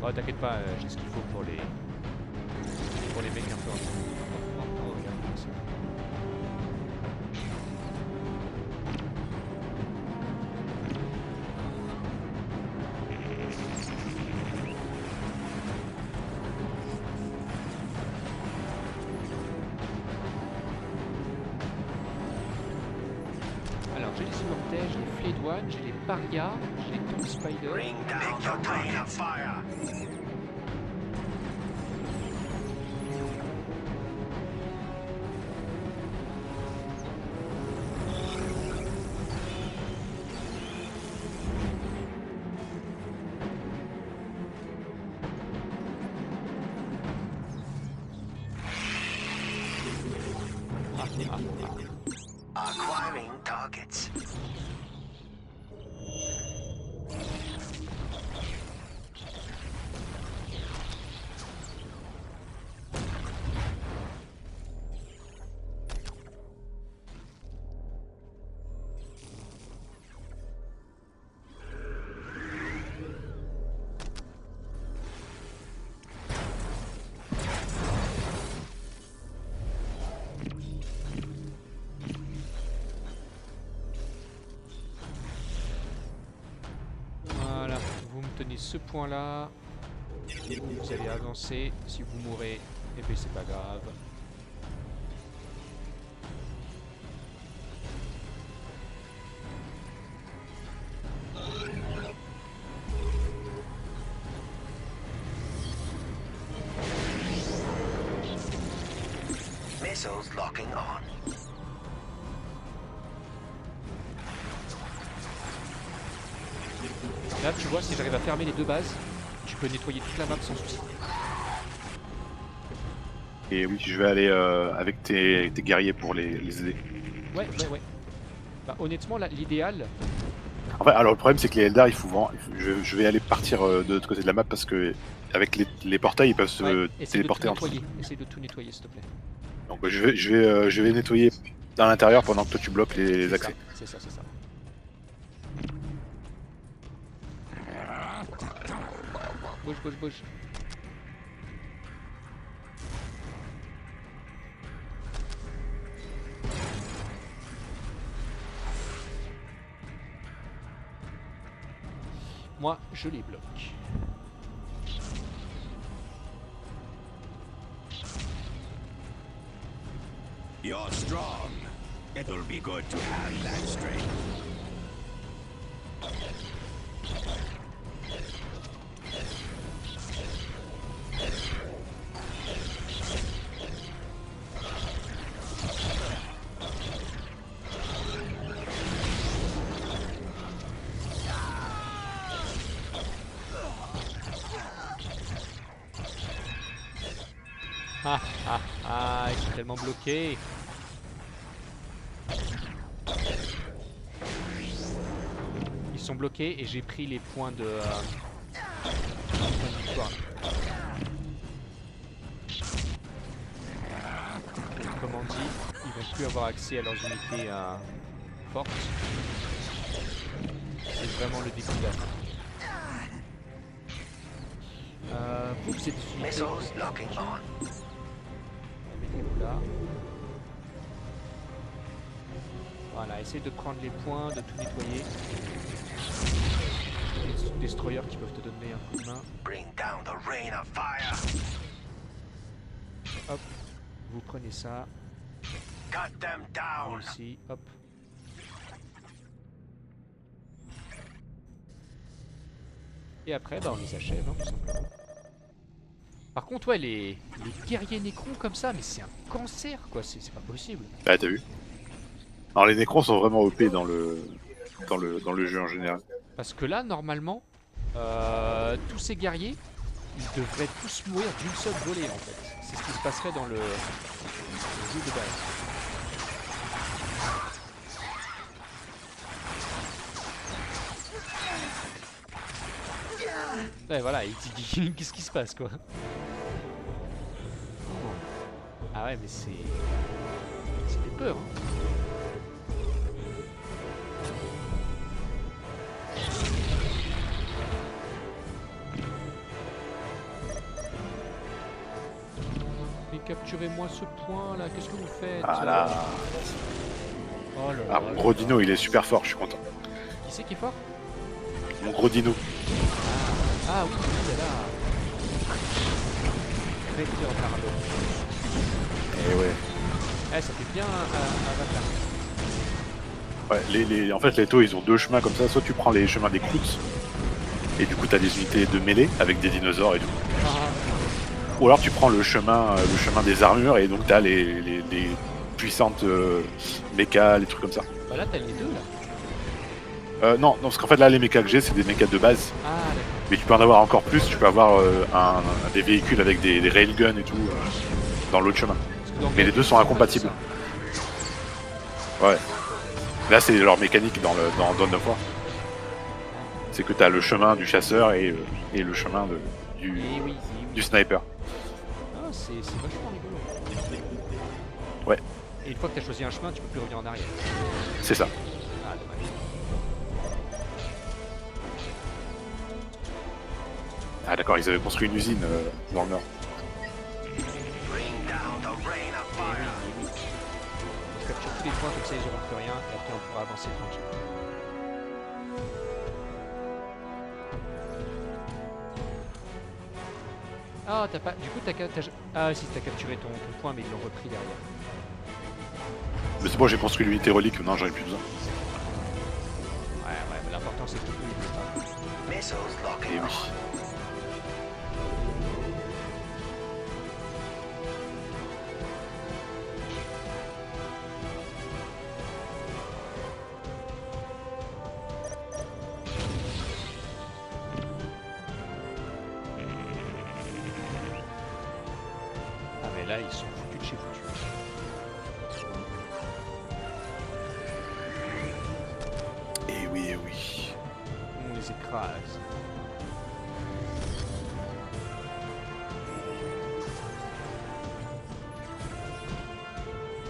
Oh, t'inquiète pas, j'ai ce qu'il faut pour les mecs un peu. Oh, regarde ça. Alors, j'ai les immortels, j'ai les flédoines, j'ai les parias, j'ai les Tomb Spider. Bring down your plane of fire. Acquiring targets. Voilà, vous me tenez ce point là. Vous allez avancer. Si vous mourrez, eh bien c'est pas grave. Missiles locking on. Là, tu vois, si j'arrive à fermer les deux bases, tu peux nettoyer toute la map sans souci. Et oui, je vais aller avec tes guerriers pour les aider. Ouais. Bah, honnêtement, là, l'idéal, En fait, alors le problème c'est que les Eldar, je vais aller partir de l'autre côté de la map parce que avec les portails ils peuvent se essaye de tout téléporter entre. nettoyer. Essaye de tout nettoyer, s'il te plaît. Donc je vais nettoyer à l'intérieur pendant que toi tu bloques les accès. C'est ça. Bouge. Moi, je les bloque. You're strong. It'll be good to have that strength. Ah, ils sont tellement bloqués. Ils sont bloqués et j'ai pris les points de victoire. Autrement dit, ils vont plus avoir accès à leurs unités fortes. C'est vraiment le début de la fin. Vous êtes unités. Missiles locking on. Mettez-vous là. Voilà, essayez de prendre les points, de tout nettoyer. Des destroyers qui peuvent te donner un coup de main. Bring down the rain of fire. Hop, vous prenez ça. Cut them Vous down. aussi, hop. Et après, bah, on les achève, hein, tout simplement. Par contre, ouais, les guerriers nécrons comme ça, mais c'est un cancer, quoi. C'est pas possible. Ah, t'as vu? Alors les Necrons sont vraiment OP dans le jeu en général. Parce que là, normalement, tous ces guerriers, ils devraient tous mourir d'une seule volée, en fait. C'est ce qui se passerait dans le jeu de base. Ouais, voilà, il dit qu'est-ce qui se passe, quoi. Ah ouais, mais c'est... Ça fait peur, hein. Mais capturez-moi ce point là, qu'est-ce que vous faites? Ah là. Oh là Ah, là. mon gros dino il est super fort, je suis content. Qui c'est qui est fort? Mon gros dino. Ah oui, il est là. Vecteur pardon. Et ouais. Eh, ça fait bien un Avatar. Ouais, en fait les taux ils ont deux chemins comme ça, soit tu prends les chemins des croûtes, et du coup t'as des unités de mêlée avec des dinosaures et tout. Ou alors tu prends le chemin des armures et donc t'as les puissantes mechas, les trucs comme ça. Bah là t'as les deux là. Non, parce qu'en fait là les mechas que j'ai c'est des mechas de base. Ah d'accord. Mais tu peux en avoir encore plus, tu peux avoir des véhicules avec des railguns et tout dans l'autre chemin. Mais les deux sont incompatibles. Ouais. Là c'est leur mécanique dans Dawn of War. C'est que t'as le chemin du chasseur et le chemin du sniper. Ah c'est vachement rigolo. Ouais. Et une fois que t'as choisi un chemin, tu peux plus revenir en arrière. C'est ça. Ah dommage. Ah d'accord, ils avaient construit une usine dans le nord. Bring down the rain of fire. On capture tous les points comme ça ils auront plus rien et après on pourra avancer tranquille. Ah, t'as pas. Du coup, ah, si, t'as capturé ton point, mais ils l'ont repris derrière. Mais c'est bon, j'ai construit l'unité relique, non, j'en ai plus besoin. Ouais, mais l'important c'est que tout le monde Missiles locking Et on. oui. Ah, mais là, ils sont foutus de chez foutus. Et oui, et oui. On les écrase.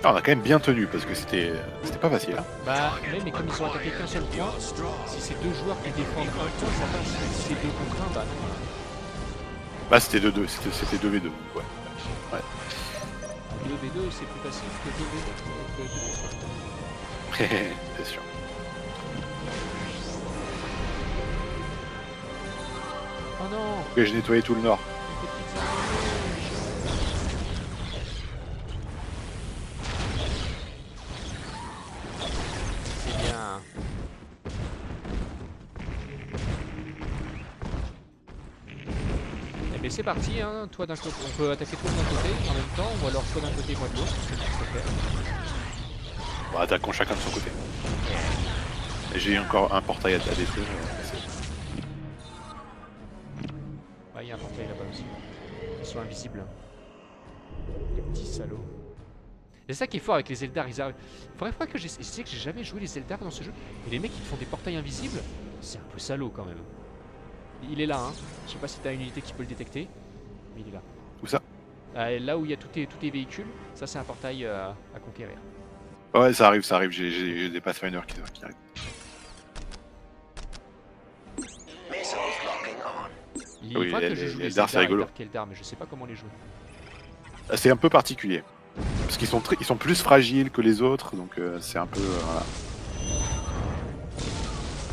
Ah, on a quand même bien tenu parce que c'était pas facile. Hein. Bah, mais comme ils ont attaqué qu'un seul point, si c'est deux joueurs qui défendent un point, ça passe. Si c'est deux contre un, bah non. Bah c'était 2-2, c'était 2v2. Ouais. Ouais. 2v2, c'est plus facile que 2v2. C'est sûr. Oh non, Ok, j'ai nettoyé tout le nord. les petites araignées. C'est bien. Eh bien c'est parti, hein. Toi d'un côté, on peut attaquer toi d'un côté en même temps, ou alors toi d'un côté, moi de l'autre, ce que tu préfères. Bon, attaquons chacun de son côté. Et j'ai encore un portail à détruire. Ouais, il y a un portail là-bas aussi. Ils sont invisibles. Les petits salauds. C'est ça qui est fort avec les Eldar. Faudrait pas que j'essaie. Je sais que j'ai jamais joué les Eldar dans ce jeu. Et les mecs qui te font des portails invisibles, c'est un peu salaud quand même. Il est là, hein. Je sais pas si t'as une unité qui peut le détecter. Mais il est là. Où ça? Là où il y a tous tes véhicules, ça c'est un portail à conquérir. Ouais, ça arrive, j'ai des Pathfinders qui arrivent. Missiles locking on. Il Oui, faudra que les- je joue les les Eldar, c'est Eldar et rigolo. Dark Eldar, mais je sais pas comment les jouer. C'est un peu particulier. Parce qu'ils sont, ils sont plus fragiles que les autres, donc c'est un peu... voilà.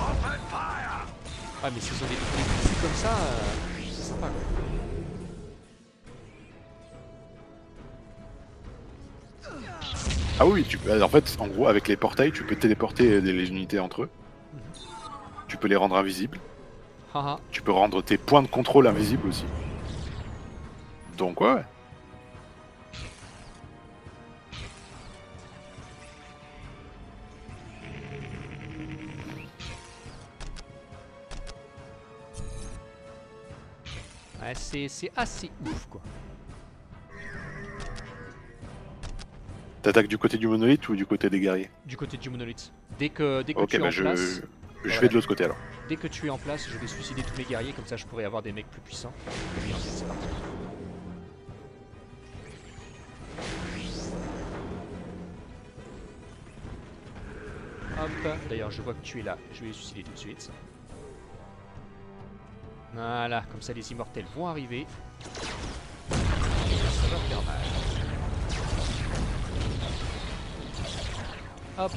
Open fire! Ah mais s'ils ont des trucs comme ça, c'est sympa quoi. Ah oui, en fait, en gros, avec les portails, tu peux téléporter les unités entre eux. Tu peux les rendre invisibles. Haha. Tu peux rendre tes points de contrôle invisibles aussi. Donc ouais. Ouais, c'est assez ouf quoi. T'attaques du côté du monolithe ou du côté des guerriers? Du côté du monolithe. Dès que Ok, tu es bah en place, je vais de l'autre côté alors. dès que tu es en place, je vais suicider tous mes guerriers, comme ça je pourrais avoir des mecs plus puissants. Et puis ensuite c'est parti. Hop, d'ailleurs je vois que tu es là, je vais les suicider tout de suite. Voilà, comme ça les immortels vont arriver. Ça va faire mal. Hop,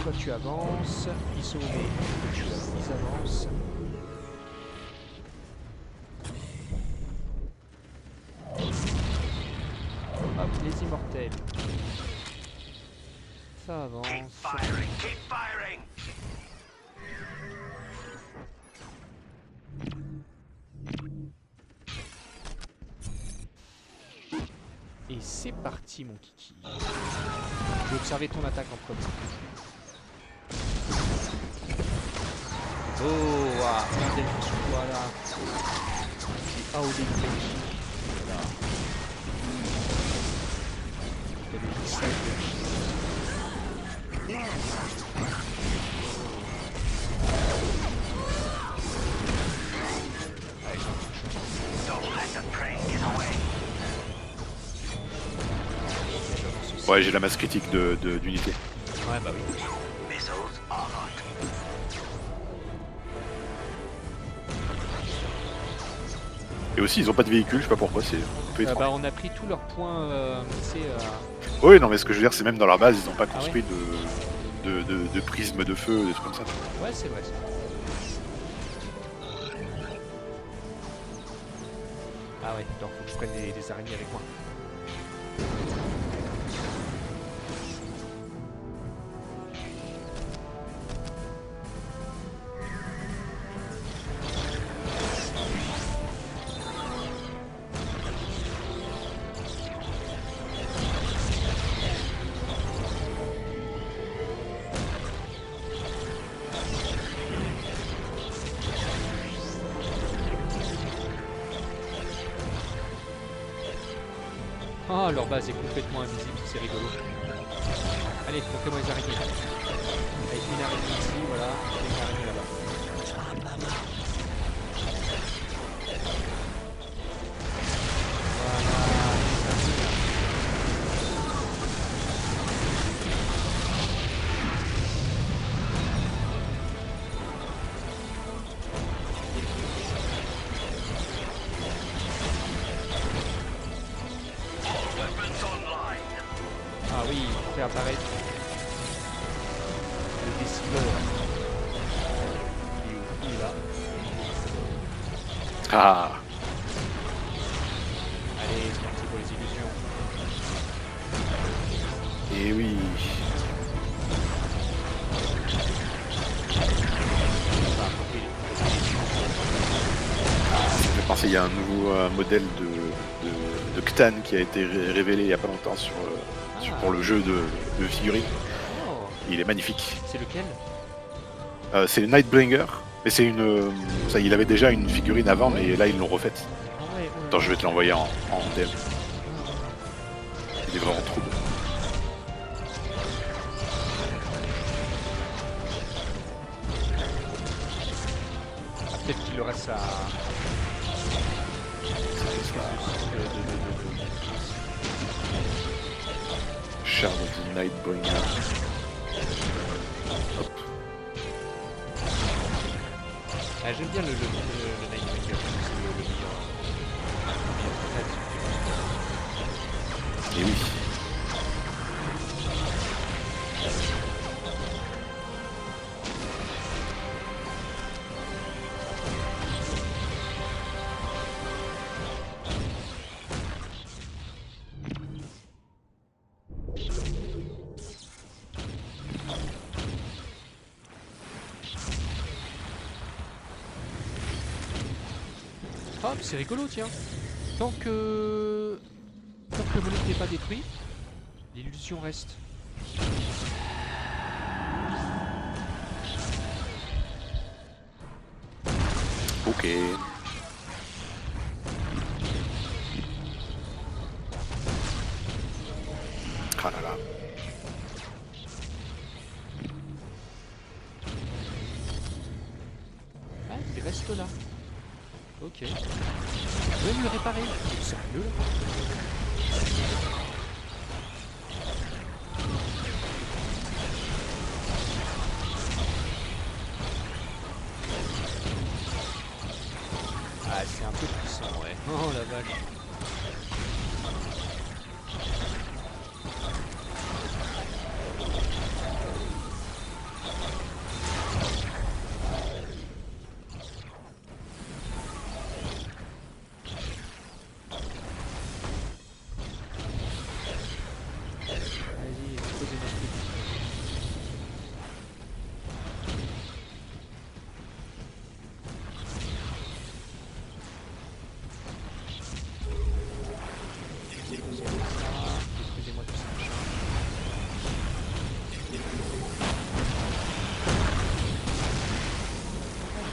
toi tu avances, ils sont sauvés, ils avancent. Hop, les immortels. Ça avance. Keep firing! Keep firing! Et c'est parti mon kiki. Je vais observer ton attaque en premier. Oh, waouh, regardez le sur toi là. Et Audi French. Voilà. Il y a des missiles de Don't let the prey get away! Ouais, j'ai la masse critique d'unité. Ouais, bah oui. Missiles armed. Et aussi, ils ont pas de véhicule, je sais pas pourquoi, c'est un peu étrange. Bah, on a pris tous leurs points, tu sais, Oui, non, mais ce que je veux dire, c'est même dans leur base, ils ont pas Ah construit de prismes de feu, des trucs comme ça. ouais, c'est vrai. Ah ouais, donc faut que je prenne des araignées avec moi. Ah, leur base est complètement invisible, c'est rigolo. Allez, montrez-moi les araignées. Avec une araignée ici, voilà, et une araignée là-bas. Weapons online. Ah oui, fait apparaître le décibel. Il est là. Ah, Allez, c'est parti pour les illusions. et oui. Enfin, Ça me fait penser, il y a un nouveau modèle de Ctan qui a été révélé il y a pas longtemps pour le jeu de figurines. oh, Il est magnifique. c'est lequel? C'est le Nightbringer, mais c'est ça, il avait déjà une figurine avant, mais là ils l'ont refaite. Ah ouais, Attends, je vais te l'envoyer en DM. Il est vraiment trop beau. Ah, peut-être qu'il aura sa... Shard of the Nightbringer. Hop. Ah, j'aime bien le Nightbringer, c'est le meilleur. Et oui. Hop, c'est rigolo, tiens. Tant que le monolithe n'est pas détruit, l'illusion reste. Ok. Ah là là. Ah, il reste là. Ok. Je vais me le réparer. C'est sérieux là? Ah, c'est un peu puissant, ouais. Oh la vache. Vas-y, posez-moi ce truc. Excusez-moi tout ça, machin.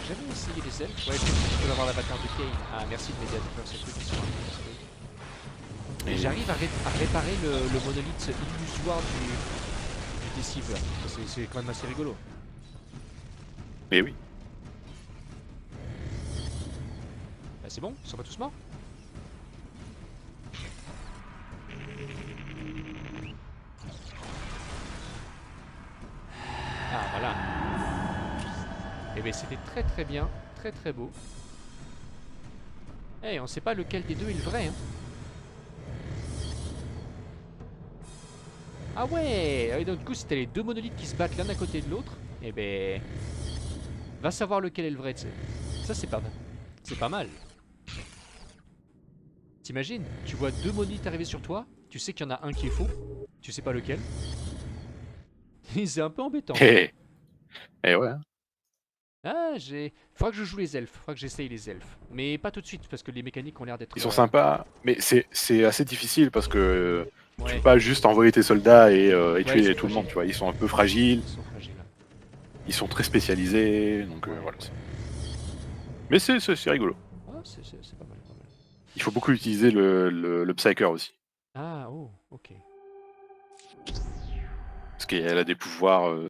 J'ai jamais essayé les elfes. Ouais, je pense que tu peux avoir l'avatar de Kane. Ah, merci de m'aider à découvrir ces trucs qui sont intéressants. Et j'arrive à réparer le monolithe illusoire du Deceiver. C'est quand même assez rigolo. Mais oui. Bah, c'est bon, ils sont pas tous morts. Ah, voilà. Et bien, c'était très très bien, très très beau. Eh, on sait pas lequel des deux est le vrai, hein. Ah ouais, et donc du coup c'était les deux monolithes qui se battent l'un à côté de l'autre. Et ben, va savoir lequel est le vrai, tu sais. Ça c'est pas mal. C'est pas mal. t'imagines, tu vois 2 monolithes arriver sur toi, tu sais qu'il y en a un qui est faux, tu sais pas lequel. C'est un peu embêtant. Et ouais. Ah, faudra que je joue les elfes, faudra que j'essaye les elfes. Mais pas tout de suite, parce que les mécaniques ont l'air d'être... Ils sont sympas, mais c'est assez difficile parce que tu Ouais, peux pas juste envoyer tes soldats et Ouais, ils tuer sont tout le monde, fragiles. tu vois. Ils sont un peu fragiles, ils sont fragiles. ils sont très spécialisés, donc Ouais, voilà. ouais. Mais c'est rigolo. Ah, c'est pas mal, pas mal. Il faut beaucoup utiliser le Psyker aussi. Ah, oh, ok. Parce qu'elle a des pouvoirs